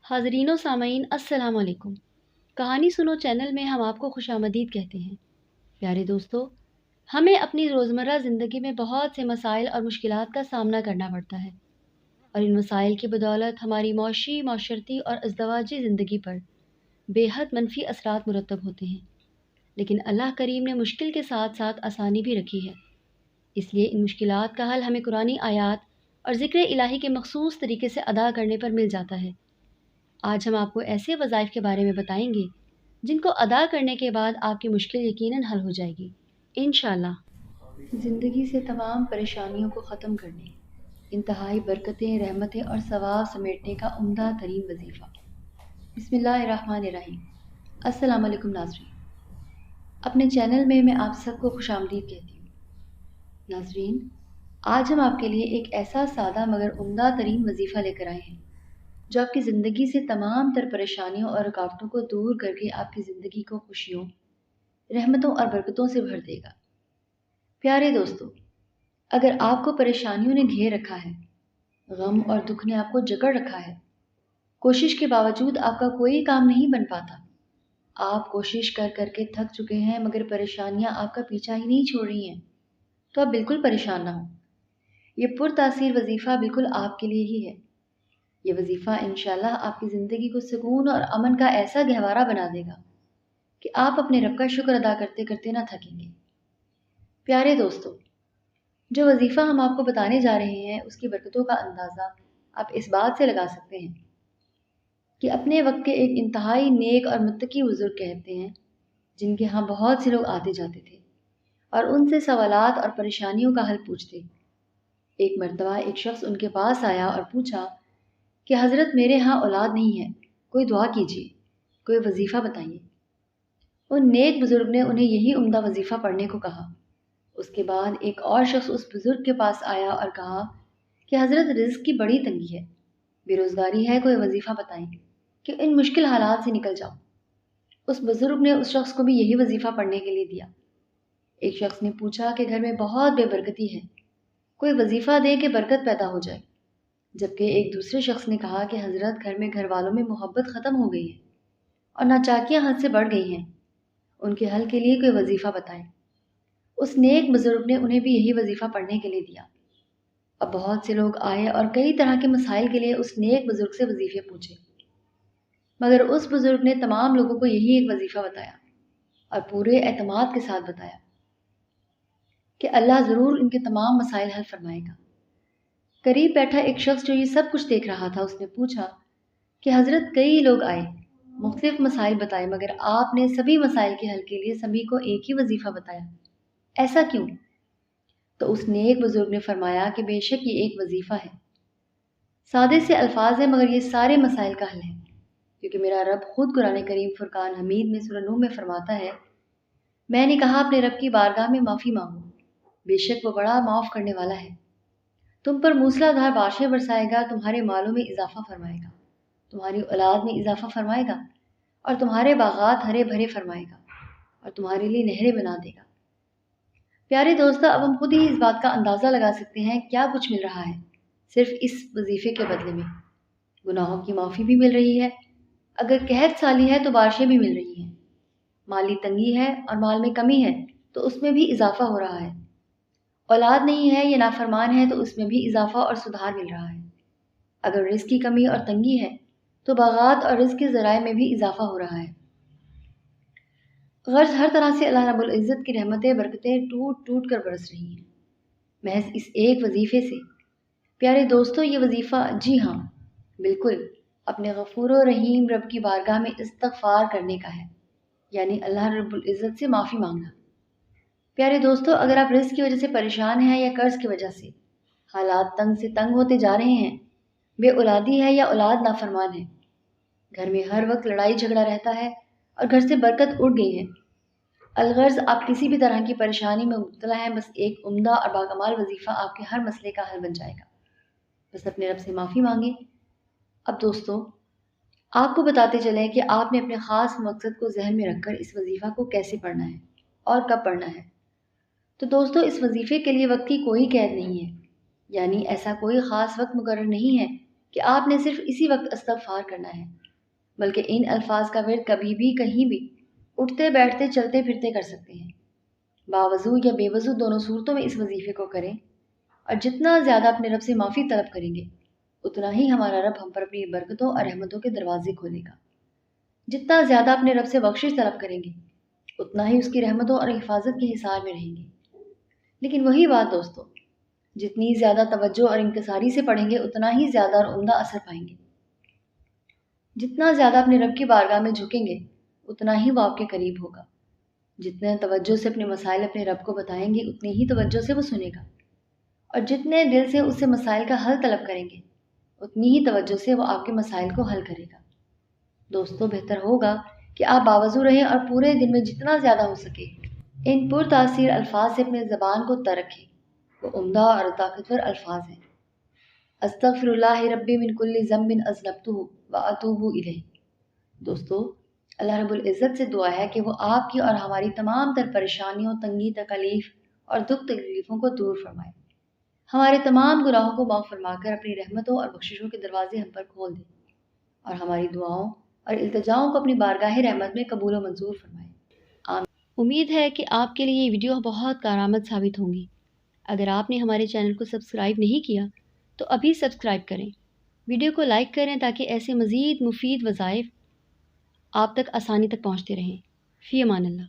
حاضرین و سامعین السلام علیکم۔ کہانی سنو چینل میں ہم آپ کو خوش آمدید کہتے ہیں۔ پیارے دوستو، ہمیں اپنی روزمرہ زندگی میں بہت سے مسائل اور مشکلات کا سامنا کرنا پڑتا ہے، اور ان مسائل کی بدولت ہماری معاشی، معاشرتی اور ازدواجی زندگی پر بے حد منفی اثرات مرتب ہوتے ہیں۔ لیکن اللہ کریم نے مشکل کے ساتھ ساتھ آسانی بھی رکھی ہے، اس لیے ان مشکلات کا حل ہمیں قرآنی آیات اور ذکر الہی کے مخصوص طریقے سے ادا کرنے پر مل جاتا ہے۔ آج ہم آپ کو ایسے وظائف کے بارے میں بتائیں گے جن کو ادا کرنے کے بعد آپ کی مشکل یقیناً حل ہو جائے گی انشاءاللہ۔ زندگی سے تمام پریشانیوں کو ختم کرنے، انتہائی برکتیں، رحمتیں اور ثواب سمیٹنے کا عمدہ ترین وظیفہ۔ بسم اللہ الرحمن الرحیم۔ السلام علیکم ناظرین، اپنے چینل میں آپ سب کو خوش آمدید کہتی ہوں۔ ناظرین، آج ہم آپ کے لیے ایک ایسا سادہ مگر عمدہ ترین وظیفہ لے کر آئے ہیں جو آپ کی زندگی سے تمام تر پریشانیوں اور رکاوٹوں کو دور کر کے آپ کی زندگی کو خوشیوں، رحمتوں اور برکتوں سے بھر دے گا۔ پیارے دوستو، اگر آپ کو پریشانیوں نے گھیر رکھا ہے، غم اور دکھ نے آپ کو جکڑ رکھا ہے، کوشش کے باوجود آپ کا کوئی کام نہیں بن پاتا، آپ کوشش کر کر کے تھک چکے ہیں مگر پریشانیاں آپ کا پیچھا ہی نہیں چھوڑ رہی ہیں، تو آپ بالکل پریشان نہ ہوں۔ یہ پرتاثیر وظیفہ بالکل آپ کے لیے ہی ہے۔ یہ وظیفہ انشاءاللہ آپ کی زندگی کو سکون اور امن کا ایسا گہوارہ بنا دے گا کہ آپ اپنے رب کا شکر ادا کرتے کرتے نہ تھکیں گے۔ پیارے دوستو، جو وظیفہ ہم آپ کو بتانے جا رہے ہیں اس کی برکتوں کا اندازہ آپ اس بات سے لگا سکتے ہیں کہ اپنے وقت کے ایک انتہائی نیک اور متقی بزرگ کہتے ہیں جن کے ہاں بہت سے لوگ آتے جاتے تھے اور ان سے سوالات اور پریشانیوں کا حل پوچھتے۔ ایک مرتبہ ایک شخص ان کے پاس آیا اور پوچھا کہ حضرت میرے ہاں اولاد نہیں ہے، کوئی دعا کیجیے، کوئی وظیفہ بتائیے۔ ان نیک بزرگ نے انہیں یہی عمدہ وظیفہ پڑھنے کو کہا۔ اس کے بعد ایک اور شخص اس بزرگ کے پاس آیا اور کہا کہ حضرت رزق کی بڑی تنگی ہے، بے روزگاری ہے، کوئی وظیفہ بتائیں کہ ان مشکل حالات سے نکل جاؤ۔ اس بزرگ نے اس شخص کو بھی یہی وظیفہ پڑھنے کے لیے دیا۔ ایک شخص نے پوچھا کہ گھر میں بہت بے برکتی ہے، کوئی وظیفہ دے کہ برکت پیدا ہو جائے۔ جبکہ ایک دوسرے شخص نے کہا کہ حضرت گھر والوں میں محبت ختم ہو گئی ہے اور ناچاکیاں حد سے بڑھ گئی ہیں، ان کے حل کے لیے کوئی وظیفہ بتائیں۔ اس نیک بزرگ نے انہیں بھی یہی وظیفہ پڑھنے کے لیے دیا۔ اب بہت سے لوگ آئے اور کئی طرح کے مسائل کے لیے اس نیک بزرگ سے وظیفے پوچھے، مگر اس بزرگ نے تمام لوگوں کو یہی ایک وظیفہ بتایا اور پورے اعتماد کے ساتھ بتایا کہ اللہ ضرور ان کے تمام مسائل حل فرمائے گا۔ قریب بیٹھا ایک شخص جو یہ سب کچھ دیکھ رہا تھا، اس نے پوچھا کہ حضرت کئی لوگ آئے، مختلف مسائل بتائے، مگر آپ نے سبھی مسائل کے حل کے لیے سبھی کو ایک ہی وظیفہ بتایا، ایسا کیوں؟ تو اس نیک بزرگ نے فرمایا کہ بے شک یہ ایک وظیفہ ہے، سادے سے الفاظ ہیں مگر یہ سارے مسائل کا حل ہے، کیونکہ میرا رب خود قرآن کریم فرقان حمید میں سورہ نوح میں فرماتا ہے، میں نے کہا اپنے رب کی بارگاہ میں معافی مانگو، بے شک وہ بڑا معاف کرنے والا ہے، تم پر موسلا دھار بارشیں برسائے گا، تمہارے مالوں میں اضافہ فرمائے گا، تمہاری اولاد میں اضافہ فرمائے گا، اور تمہارے باغات ہرے بھرے فرمائے گا، اور تمہارے لیے نہریں بنا دے گا۔ پیارے دوستو، اب ہم خود ہی اس بات کا اندازہ لگا سکتے ہیں کیا کچھ مل رہا ہے صرف اس وظیفے کے بدلے میں۔ گناہوں کی معافی بھی مل رہی ہے، اگر قحط سالی ہے تو بارشیں بھی مل رہی ہیں، مالی تنگی ہے اور مال میں کمی ہے تو اس میں بھی اضافہ ہو رہا ہے، اولاد نہیں ہے یا نافرمان ہے تو اس میں بھی اضافہ اور سدھار مل رہا ہے، اگر رزق کی کمی اور تنگی ہے تو باغات اور رزق کے ذرائع میں بھی اضافہ ہو رہا ہے۔ غرض ہر طرح سے اللہ رب العزت کی رحمتیں برکتیں ٹوٹ ٹوٹ کر برس رہی ہیں محض اس ایک وظیفے سے۔ پیارے دوستو، یہ وظیفہ، جی ہاں بالکل، اپنے غفور و رحیم رب کی بارگاہ میں استغفار کرنے کا ہے، یعنی اللہ رب العزت سے معافی مانگنا۔ پیارے دوستو، اگر آپ رزق کی وجہ سے پریشان ہیں یا قرض کی وجہ سے حالات تنگ سے تنگ ہوتے جا رہے ہیں، بے اولادی ہے یا اولاد نافرمان ہے، گھر میں ہر وقت لڑائی جھگڑا رہتا ہے اور گھر سے برکت اڑ گئی ہے، الغرض آپ کسی بھی طرح کی پریشانی میں مبتلا ہیں، بس ایک عمدہ اور باکمال وظیفہ آپ کے ہر مسئلے کا حل بن جائے گا، بس اپنے رب سے معافی مانگیں۔ اب دوستو، آپ کو بتاتے چلیں کہ آپ نے اپنے خاص مقصد کو ذہن میں رکھ کر اس وظیفہ کو کیسے پڑھنا ہے اور کب پڑھنا ہے۔ تو دوستو، اس وظیفے کے لیے وقت کی کوئی قید نہیں ہے، یعنی ایسا کوئی خاص وقت مقرر نہیں ہے کہ آپ نے صرف اسی وقت استغفار کرنا ہے، بلکہ ان الفاظ کا ورد کبھی بھی کہیں بھی اٹھتے بیٹھتے چلتے پھرتے کر سکتے ہیں۔ باوضو یا بے وضو دونوں صورتوں میں اس وظیفے کو کریں، اور جتنا زیادہ اپنے رب سے معافی طلب کریں گے اتنا ہی ہمارا رب ہم پر اپنی برکتوں اور رحمتوں کے دروازے کھولے گا۔ جتنا زیادہ اپنے رب سے بخشش طلب کریں گے اتنا ہی اس کی رحمتوں اور حفاظت کے حصار میں رہیں گے۔ لیکن وہی بات دوستو، جتنی زیادہ توجہ اور انکساری سے پڑھیں گے اتنا ہی زیادہ اور عمدہ اثر پائیں گے۔ جتنا زیادہ اپنے رب کی بارگاہ میں جھکیں گے اتنا ہی وہ آپ کے قریب ہوگا۔ جتنے توجہ سے اپنے مسائل اپنے رب کو بتائیں گے اتنی ہی توجہ سے وہ سنے گا، اور جتنے دل سے اس سے مسائل کا حل طلب کریں گے اتنی ہی توجہ سے وہ آپ کے مسائل کو حل کرے گا۔ دوستو، بہتر ہوگا کہ آپ باوضو رہیں اور پورے دن میں جتنا زیادہ ہو سکے ان پر تاثیر الفاظ سے اپنے زبان کو تر رکھیں۔ وہ عمدہ اور طاقتور الفاظ ہیں: استغفر اللہ ربی من کل ذنب اذنبتہ واتوب الیہ۔ دوستو، اللہ رب العزت سے دعا ہے کہ وہ آپ کی اور ہماری تمام تر پریشانیوں، تنگی، تکالیف اور دکھ تکلیفوں کو دور فرمائے، ہمارے تمام گناہوں کو معاف فرما کر اپنی رحمتوں اور بخششوں کے دروازے ہم پر کھول دے، اور ہماری دعاؤں اور التجاؤں کو اپنی بارگاہ رحمت میں قبول و منظور فرمائے۔ آمین۔ امید ہے کہ آپ کے لیے یہ ویڈیو بہت کارآمد ثابت ہوں گی۔ اگر آپ نے ہمارے چینل کو سبسکرائب نہیں کیا تو ابھی سبسکرائب کریں، ویڈیو کو لائک کریں تاکہ ایسے مزید مفید وظائف آپ تک آسانی تک پہنچتے رہیں۔ فی امان اللہ۔